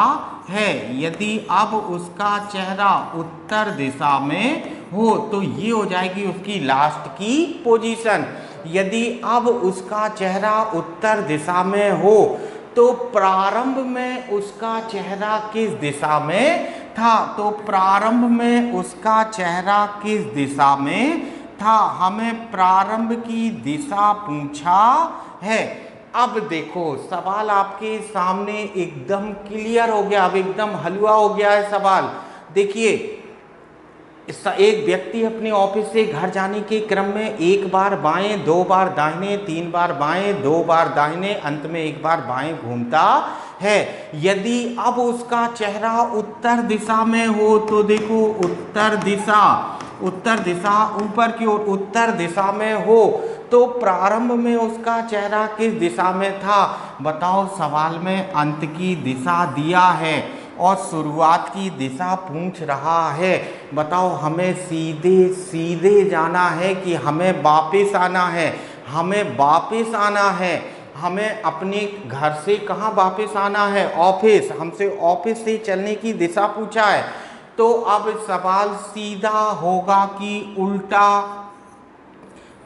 है। यदि अब उसका चेहरा उत्तर दिशा में हो तो ये हो जाएगी उसकी लास्ट की पोजीशन। यदि अब उसका चेहरा उत्तर दिशा में हो तो प्रारंभ में उसका चेहरा किस दिशा में था, तो प्रारंभ में उसका चेहरा किस दिशा में था, हमें प्रारंभ की दिशा पूछा है। अब देखो सवाल आपके सामने एकदम क्लियर हो गया, अब एकदम हलवा हो गया है सवाल। देखिए एक व्यक्ति अपने ऑफिस से घर जाने के क्रम में एक बार बाएं, दो बार दाहिने, तीन बार बाएं, दो बार दाहिने, अंत में एक बार बाएं घूमता है। यदि अब उसका चेहरा उत्तर दिशा में हो तो देखो उत्तर दिशा, उत्तर दिशा ऊपर की ओर उत्तर दिशा में हो तो प्रारंभ में उसका चेहरा किस दिशा में था, बताओ। सवाल में अंत की दिशा दिया है और शुरुआत की दिशा पूछ रहा है। बताओ हमें सीधे सीधे जाना है कि हमें वापस आना है, हमें वापस आना है, हमें अपने घर से कहाँ वापस आना है, ऑफिस। हमसे ऑफिस से चलने की दिशा पूछा है। तो अब सवाल सीधा होगा कि उल्टा,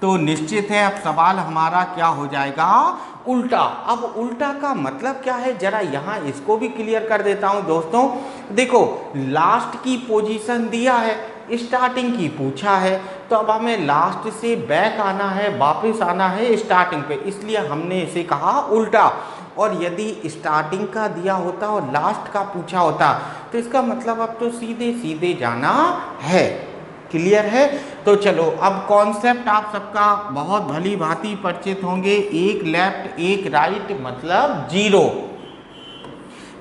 तो निश्चित है अब सवाल हमारा क्या हो जाएगा, उल्टा। अब उल्टा का मतलब क्या है, जरा यहाँ इसको भी क्लियर कर देता हूँ दोस्तों। देखो लास्ट की पोजीशन दिया है, स्टार्टिंग की पूछा है, तो अब हमें लास्ट से बैक आना है, वापस आना है स्टार्टिंग पे, इसलिए हमने इसे कहा उल्टा। और यदि स्टार्टिंग का दिया होता और लास्ट का पूछा होता तो इसका मतलब अब तो सीधे सीधे जाना है। क्लियर है। तो चलो अब कॉन्सेप्ट आप सबका बहुत भली भांति परिचित होंगे। एक लेफ्ट एक राइट मतलब जीरो,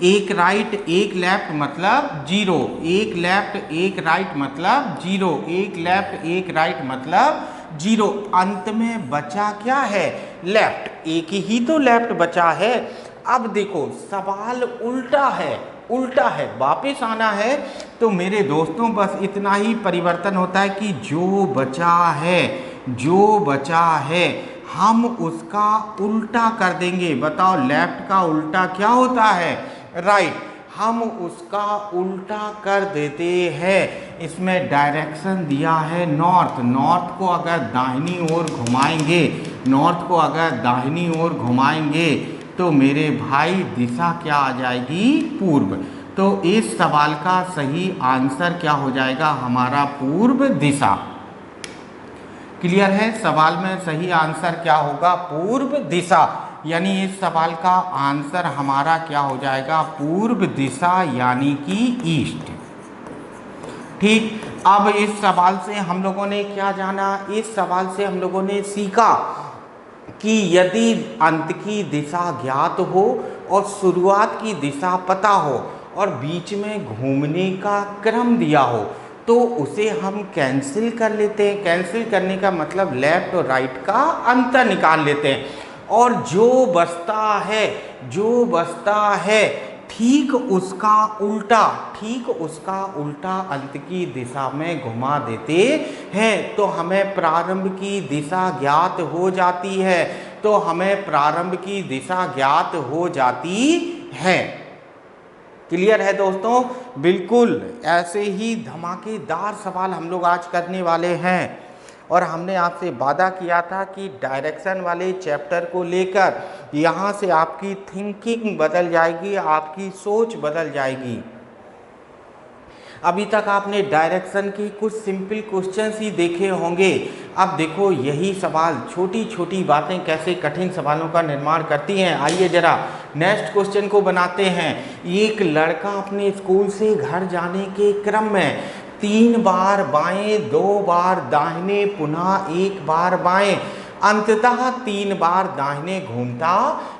एक राइट एक लेफ्ट मतलब जीरो, एक लेफ्ट एक राइट मतलब जीरो, एक लेफ्ट एक राइट मतलब जीरो। अंत में बचा क्या है, लेफ्ट, एक ही तो लेफ्ट बचा है। अब देखो सवाल उल्टा है, उल्टा है, वापस आना है। तो मेरे दोस्तों बस इतना ही परिवर्तन होता है कि जो बचा है, जो बचा है हम उसका उल्टा कर देंगे। बताओ लेफ्ट का उल्टा क्या होता है, राइट। हम उसका उल्टा कर देते हैं। इसमें डायरेक्शन दिया है नॉर्थ, नॉर्थ को अगर दाहिनी ओर घुमाएंगे, नॉर्थ को अगर दाहिनी ओर घुमाएंगे तो मेरे भाई दिशा क्या आ जाएगी, पूर्व। तो इस सवाल का सही आंसर क्या हो जाएगा हमारा, पूर्व दिशा। क्लियर है। सवाल में सही आंसर क्या होगा, पूर्व दिशा। यानी इस सवाल का आंसर हमारा क्या हो जाएगा, पूर्व दिशा यानी कि ईस्ट। ठीक। अब इस सवाल से हम लोगों ने क्या जाना, इस सवाल से हम लोगों ने सीखा कि यदि अंत की दिशा ज्ञात हो और शुरुआत की दिशा पता हो और बीच में घूमने का क्रम दिया हो तो उसे हम कैंसिल कर लेते हैं। कैंसिल करने का मतलब लेफ्ट और राइट का अंतर निकाल लेते हैं। और जो बचता है, जो बचता है ठीक उसका उल्टा, ठीक उसका उल्टा अंत की दिशा में घुमा देते हैं तो हमें प्रारंभ की दिशा ज्ञात हो जाती है, तो हमें प्रारंभ की दिशा ज्ञात हो जाती है। क्लियर है दोस्तों? बिल्कुल ऐसे ही धमाकेदार सवाल हम लोग आज करने वाले हैं और हमने आपसे वादा किया था कि डायरेक्शन वाले चैप्टर को लेकर यहाँ से आपकी थिंकिंग बदल जाएगी, आपकी सोच बदल जाएगी। अभी तक आपने डायरेक्शन की कुछ सिंपल क्वेश्चंस ही देखे होंगे। अब देखो यही सवाल, छोटी छोटी बातें कैसे कठिन सवालों का निर्माण करती हैं। आइए जरा नेक्स्ट क्वेश्चन को बनाते हैं। एक लड़का अपने स्कूल से घर जाने के क्रम में 3 बार बाएं, 2 बार दाहिने, पुनः 1 बार बाएं, अंततः 3 बार दाहिने घूमता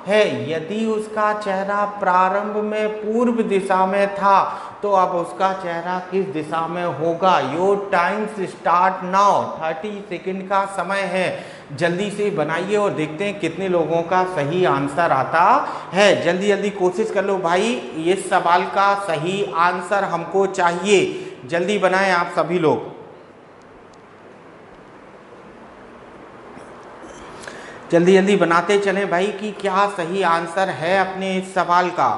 है। यदि उसका चेहरा प्रारंभ में पूर्व दिशा में था तो अब उसका चेहरा किस दिशा में होगा? Your time's start now. 30 second का समय है, जल्दी से बनाइए और देखते हैं कितने लोगों का सही आंसर आता है। जल्दी जल्दी कोशिश कर लो भाई, इस सवाल का सही आंसर हमको चाहिए। जल्दी बनाएं आप सभी लोग। जल्दी जल्दी बनाते चलें भाई कि क्या सही आंसर है अपने इस सवाल का।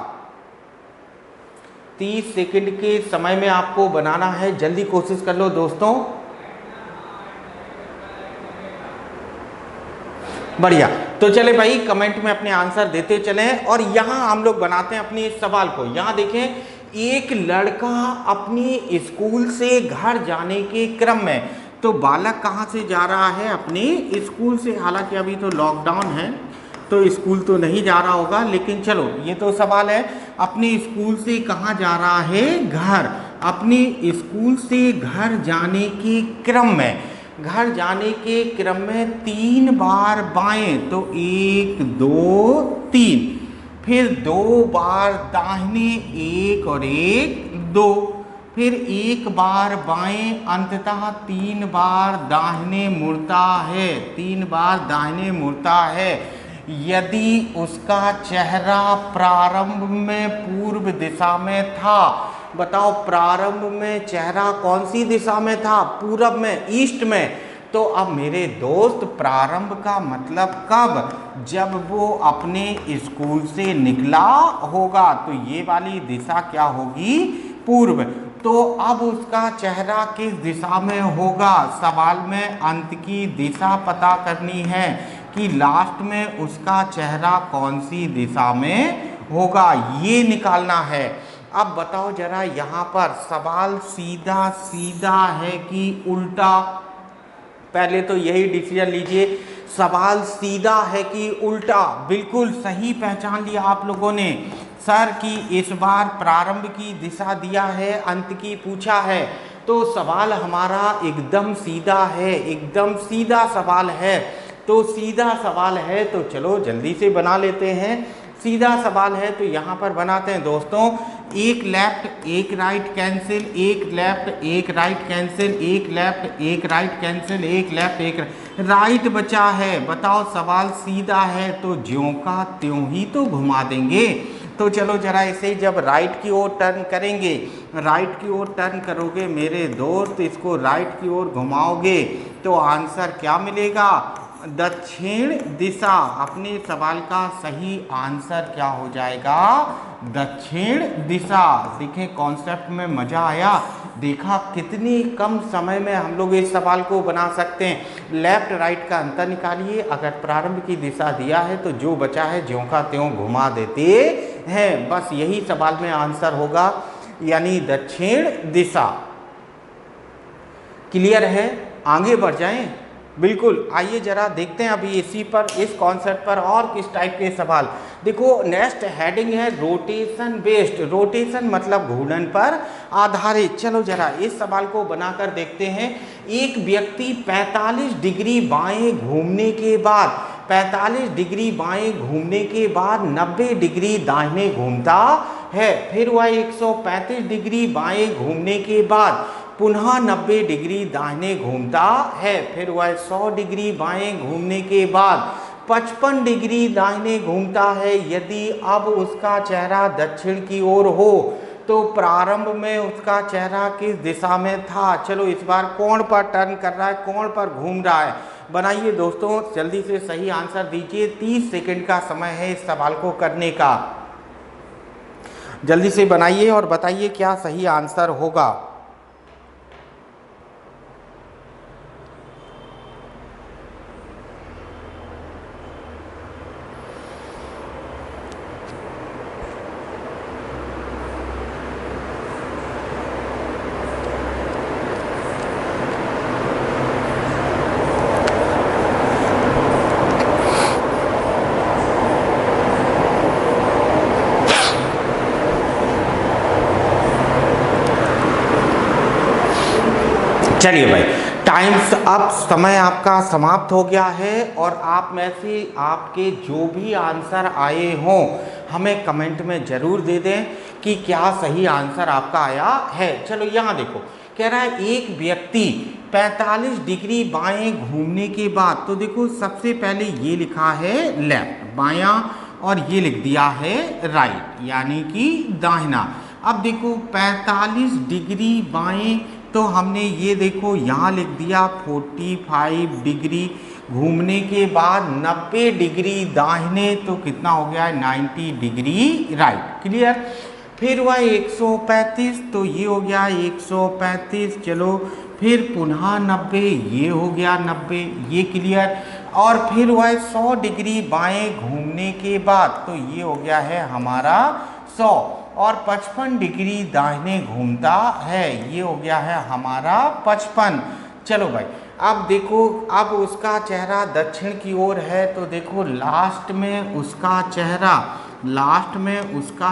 30 सेकंड के समय में आपको बनाना है, जल्दी कोशिश कर लो दोस्तों। बढ़िया, तो चले भाई कमेंट में अपने आंसर देते चलें और यहाँ हम लोग बनाते हैं अपने इस सवाल को। यहाँ देखें, एक लड़का अपने स्कूल से घर जाने के क्रम में, तो बालक कहाँ से जा रहा है? अपने स्कूल से। हालांकि अभी तो लॉकडाउन है तो स्कूल तो नहीं जा रहा होगा, लेकिन चलो ये तो सवाल है। अपने स्कूल से कहाँ जा रहा है? घर। अपने स्कूल से घर जाने के क्रम में, घर जाने के क्रम में 3 बार बाएं, तो 1 2 3, फिर 2 बार दाहिने, 1 और 1 2, फिर 1 बार बाएं, अंततः 3 बार दाहिने मुड़ता है, 3 बार दाहिने मुड़ता है। यदि उसका चेहरा प्रारंभ में पूर्व दिशा में था, बताओ प्रारंभ में चेहरा कौन सी दिशा में था? पूरब में, ईस्ट में। तो अब मेरे दोस्त प्रारंभ का मतलब कब? जब वो अपने स्कूल से निकला होगा, तो ये वाली दिशा क्या होगी? पूर्व। तो अब उसका चेहरा किस दिशा में होगा? सवाल में अंत की दिशा पता करनी है कि लास्ट में उसका चेहरा कौन सी दिशा में होगा, ये निकालना है। अब बताओ जरा, यहाँ पर सवाल सीधा सीधा है कि उल्टा? पहले तो यही डिसीजन लीजिए, सवाल सीधा है कि उल्टा? बिल्कुल सही पहचान लिया आप लोगों ने सर कि इस बार प्रारंभ की दिशा दिया है, अंत की पूछा है, तो सवाल हमारा एकदम सीधा है, एकदम सीधा सवाल है। तो सीधा सवाल है तो चलो जल्दी से बना लेते हैं। सीधा सवाल है तो यहाँ पर बनाते हैं दोस्तों। एक लेफ्ट एक राइट कैंसिल, एक लेफ्ट एक राइट कैंसिल, एक लेफ्ट एक राइट कैंसिल, एक लेफ्ट एक राइट बचा है। बताओ सवाल सीधा है तो ज्यों का त्यों ही तो घुमा देंगे। तो चलो जरा इसे जब राइट की ओर टर्न करेंगे, राइट की ओर टर्न करोगे मेरे दोस्त, इसको राइट की ओर घुमाओगे तो आंसर क्या मिलेगा? दक्षिण दिशा। अपने सवाल का सही आंसर क्या हो जाएगा? दक्षिण दिशा। देखें कॉन्सेप्ट में मजा आया, देखा कितनी कम समय में हम लोग इस सवाल को बना सकते हैं। लेफ्ट राइट का अंतर निकालिए, अगर प्रारंभ की दिशा दिया है तो जो बचा है ज्यों का त्यों घुमा देते हैं। बस यही सवाल में आंसर होगा, यानी दक्षिण दिशा। क्लियर है? आगे बढ़ जाएं। बिल्कुल, आइए जरा देखते हैं अभी इसी पर, इस कॉन्सेप्ट पर और किस टाइप के सवाल। देखो नेक्स्ट हेडिंग है रोटेशन बेस्ड। रोटेशन मतलब घूर्णन पर आधारित। चलो जरा इस सवाल को बनाकर देखते हैं। एक व्यक्ति 45 डिग्री बाएं घूमने के बाद, 45 डिग्री बाएं घूमने के बाद 90 डिग्री दाहिने घूमता है। फिर वह 135 डिग्री बाएं घूमने के बाद पुनः 90 डिग्री दाहिने घूमता है। फिर वह 100 डिग्री बाएं घूमने के बाद 55 डिग्री दाहिने घूमता है। यदि अब उसका चेहरा दक्षिण की ओर हो तो प्रारंभ में उसका चेहरा किस दिशा में था? चलो इस बार कोण पर टर्न कर रहा है, कोण पर घूम रहा है। बनाइए दोस्तों, जल्दी से सही आंसर दीजिए। 30 सेकंड का समय है इस सवाल को करने का। जल्दी से बनाइए और बताइए क्या सही आंसर होगा। चलिए भाई, टाइम्स अप, समय आपका समाप्त हो गया है। और आप में से आपके जो भी आंसर आए हों हमें कमेंट में ज़रूर दे दें कि क्या सही आंसर आपका आया है। चलो यहाँ देखो, कह रहा है एक व्यक्ति 45 डिग्री बाएं घूमने के बाद, तो देखो सबसे पहले ये लिखा है लेफ्ट, बायां, और ये लिख दिया है राइट यानी कि दाहिना। अब देखो 45 डिग्री बाएं, तो हमने ये देखो यहाँ लिख दिया 45 डिग्री, घूमने के बाद 90 डिग्री दाहिने, तो कितना हो गया है 90 डिग्री राइट। क्लियर। फिर वह 135, तो ये हो गया 135। चलो फिर पुनः 90, ये हो गया 90, ये क्लियर। और फिर वह 100 डिग्री बाएं घूमने के बाद, तो ये हो गया है हमारा 100। और 55 डिग्री दाहिने घूमता है, ये हो गया है हमारा 55। चलो भाई, अब देखो, अब उसका चेहरा दक्षिण की ओर है, तो देखो लास्ट में उसका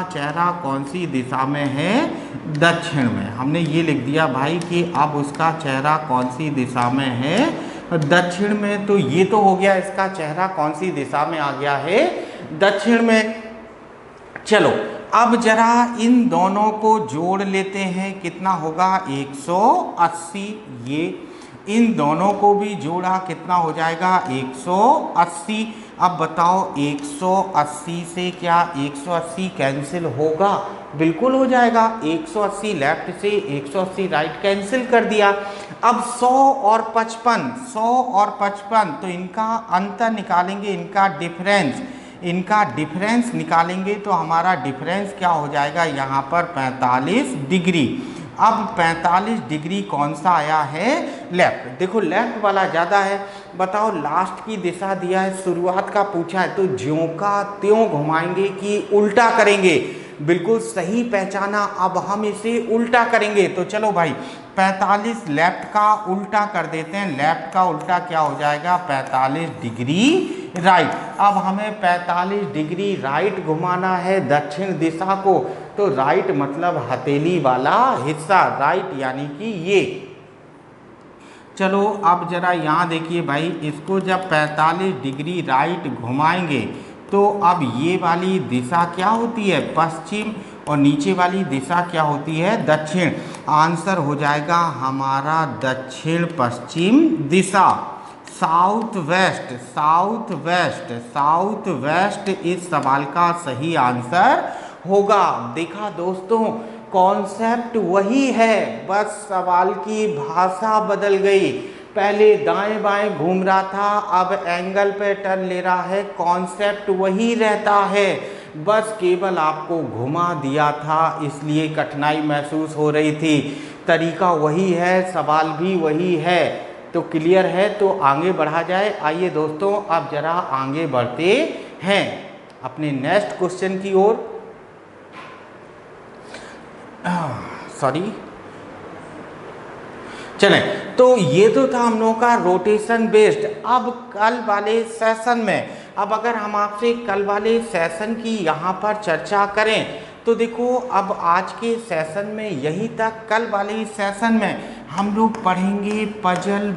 चेहरा कौन सी दिशा में है? दक्षिण में। हमने ये लिख दिया भाई कि अब उसका चेहरा कौन सी दिशा में है? दक्षिण में। तो ये तो हो गया, इसका चेहरा कौन सी दिशा में आ गया है? दक्षिण में। चलो अब जरा इन दोनों को जोड़ लेते हैं, कितना होगा 180। ये इन दोनों को भी जोड़ा, कितना हो जाएगा 180। अब बताओ 180 से क्या 180 कैंसिल होगा? बिल्कुल हो जाएगा। 180 लेफ्ट से 180 राइट कैंसिल कर दिया। अब 100 और 55, तो इनका अंतर निकालेंगे, इनका डिफरेंस निकालेंगे, तो हमारा डिफरेंस क्या हो जाएगा यहाँ पर 45 डिग्री। अब 45 डिग्री कौन सा आया है? लेफ्ट। देखो लेफ्ट वाला ज़्यादा है। बताओ लास्ट की दिशा दिया है, शुरुआत का पूछा है, तो ज्यों का त्यों घुमाएंगे कि उल्टा करेंगे? बिल्कुल सही पहचाना। अब हम इसे उल्टा करेंगे, तो चलो भाई 45 लेफ्ट का उल्टा कर देते हैं। लेफ्ट का उल्टा क्या हो जाएगा? 45 डिग्री राइट। अब हमें 45 डिग्री राइट घुमाना है दक्षिण दिशा को, तो राइट मतलब हथेली वाला हिस्सा, राइट यानी कि ये। चलो अब जरा यहाँ देखिए भाई, इसको जब 45 डिग्री राइट घुमाएंगे तो अब ये वाली दिशा क्या होती है? पश्चिम, और नीचे वाली दिशा क्या होती है? दक्षिण। आंसर हो जाएगा हमारा दक्षिण पश्चिम दिशा, साउथ वेस्ट इस सवाल का सही आंसर होगा। देखा दोस्तों, कॉन्सेप्ट वही है, बस सवाल की भाषा बदल गई। पहले दाएं बाएं घूम रहा था, अब एंगल पे टर्न ले रहा है। कॉन्सेप्ट वही रहता है, बस केवल आपको घुमा दिया था, इसलिए कठिनाई महसूस हो रही थी। तरीका वही है, सवाल भी वही है। तो क्लियर है, तो आगे बढ़ा जाए। आइए दोस्तों, अब जरा आगे बढ़ते हैं अपने नेक्स्ट क्वेश्चन की ओर। चलें, तो ये तो था हम लोगों का रोटेशन बेस्ड। अब कल वाले सेशन में, अब अगर हम आपसे कल वाले सेशन की यहाँ पर चर्चा करें, तो देखो अब आज के सेशन में यही तक। कल वाले सेशन में हम लोग पढ़ेंगे पजल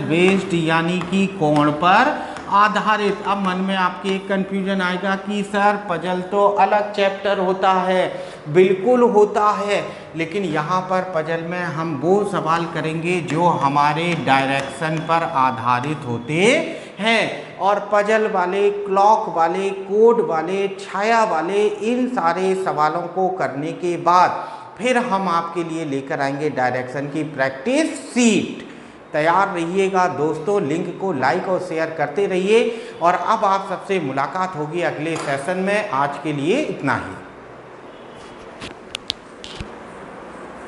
बेस्ड यानी कि कोण पर आधारित। अब मन में आपके एक कन्फ्यूजन आएगा कि सर पजल तो अलग चैप्टर होता है। बिल्कुल होता है, लेकिन यहाँ पर पजल में हम वो सवाल करेंगे जो हमारे डायरेक्शन पर आधारित होते हैं और पजल वाले, क्लॉक वाले, कोड वाले, छाया वाले, इन सारे सवालों को करने के बाद फिर हम आपके लिए लेकर आएंगे डायरेक्शन की प्रैक्टिस सीट। तैयार रहिएगा दोस्तों, लिंक को लाइक और शेयर करते रहिए। और अब आप सबसे मुलाकात होगी अगले सेशन में। आज के लिए इतना ही।